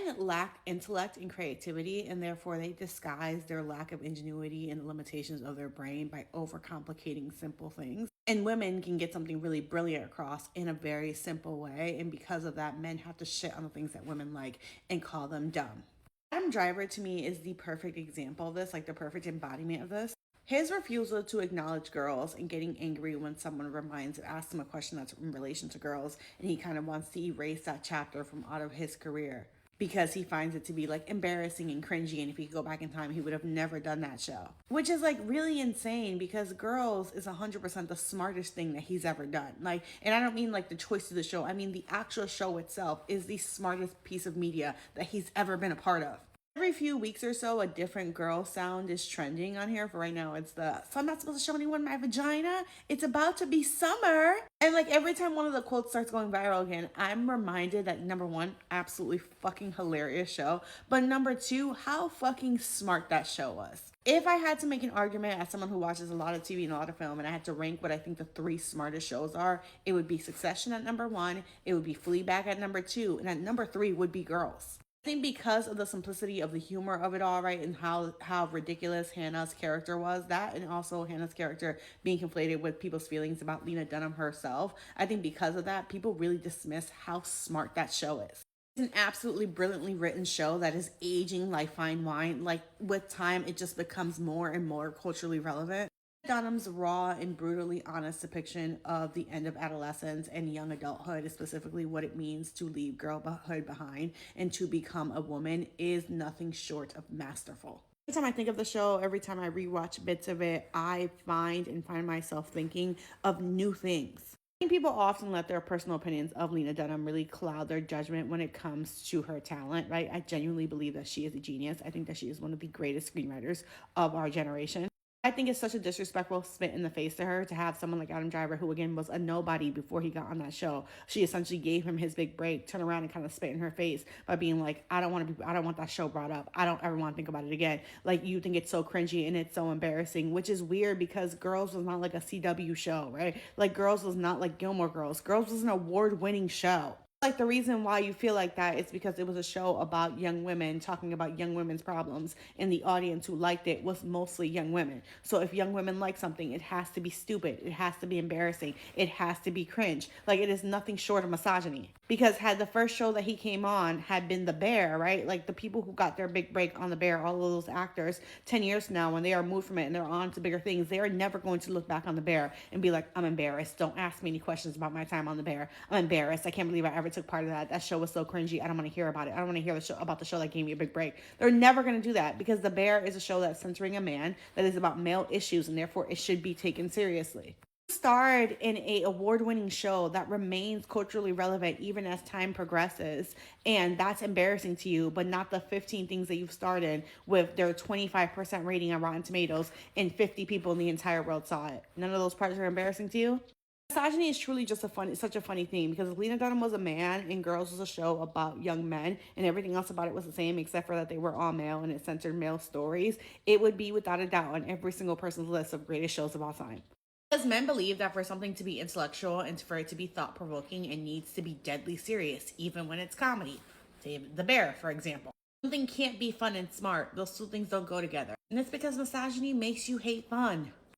women lack intellect and creativity, and therefore they disguise their lack of ingenuity and the limitations of their brain by overcomplicating simple things. And women can get something really brilliant across in a very simple way. And because of that, men have to shit on the things that women like and call them dumb. Adam Driver to me is the perfect example of this, like the perfect embodiment of this. His refusal to acknowledge girls and getting angry when someone asks him a question that's in relation to girls, and he kind of wants to erase that chapter from out of his career because he finds it to be like embarrassing and cringy, and if he could go back in time he would have never done that show, which is like really insane because Girls is 100% the smartest thing that he's ever done. Like, and I don't mean like the choice of the show, I mean the actual show itself is the smartest piece of media that he's ever been a part of. Every few weeks or so, a different girl sound is trending on here. For right now, it's the "So I'm not supposed to show anyone my vagina. It's about to be summer." And like every time one of the quotes starts going viral again, I'm reminded that number one, absolutely fucking hilarious show, but number two, how fucking smart that show was. If I had to make an argument as someone who watches a lot of TV and a lot of film, and I had to rank what I think the three smartest shows are, it would be Succession at number one, it would be Fleabag at number two, and at number three would be Girls. I think because of the simplicity of the humor of it all, right, and how ridiculous Hannah's character was, that, and also Hannah's character being conflated with people's feelings about Lena Dunham herself, I think because of that, people really dismiss how smart that show is. It's an absolutely brilliantly written show that is aging like fine wine. Like with time, it just becomes more and more culturally relevant. Dunham's raw and brutally honest depiction of the end of adolescence and young adulthood, specifically what it means to leave girlhood behind and to become a woman, is nothing short of masterful. Every time I think of the show, every time I rewatch bits of it, I find myself thinking of new things. I think people often let their personal opinions of Lena Dunham really cloud their judgment when it comes to her talent, right? I genuinely believe that she is a genius. I think that she is one of the greatest screenwriters of our generation. I think it's such a disrespectful spit in the face to her to have someone like Adam Driver, who again was a nobody before he got on that show. She essentially gave him his big break, turn around and kind of spit in her face by being like, I don't want that show brought up. I don't ever want to think about it again. Like, you think it's so cringy and it's so embarrassing, which is weird because Girls was not like a CW show, right? Like, Girls was not like Gilmore Girls. Girls was an award-winning show. Like, the reason why you feel like that is because it was a show about young women talking about young women's problems, and the audience who liked it was mostly young women. So if young women like something, it has to be stupid, it has to be embarrassing, it has to be cringe. Like, it is nothing short of misogyny. Because had the first show that he came on had been The Bear, right? Like, the people who got their big break on The Bear, all of those actors, 10 years from now, when they are moved from it and they're on to bigger things, they are never going to look back on The Bear and be like, I'm embarrassed. Don't ask me any questions about my time on The Bear. I'm embarrassed. I can't believe I ever took part of that. That show was so cringy. I don't want to hear about it. I don't want to hear about the show that gave me a big break. They're never going to do that because The Bear is a show that's centering a man, that is about male issues, and therefore it should be taken seriously. Starred in a award-winning show that remains culturally relevant even as time progresses, and that's embarrassing to you, but not the 15 things that you've starred in with their 25% rating on Rotten Tomatoes and 50 people in the entire world saw it. None of those parts are embarrassing to you? Misogyny is truly just such a funny thing because Lena Dunham was a man and Girls was a show about young men, and everything else about it was the same except for that they were all male and it centered male stories. It would be without a doubt on every single person's list of greatest shows of all time. Because men believe that for something to be intellectual and for it to be thought-provoking, it needs to be deadly serious, even when it's comedy. Say The Bear, for example. Something can't be fun and smart. Those two things don't go together. And it's because misogyny makes you hate fun.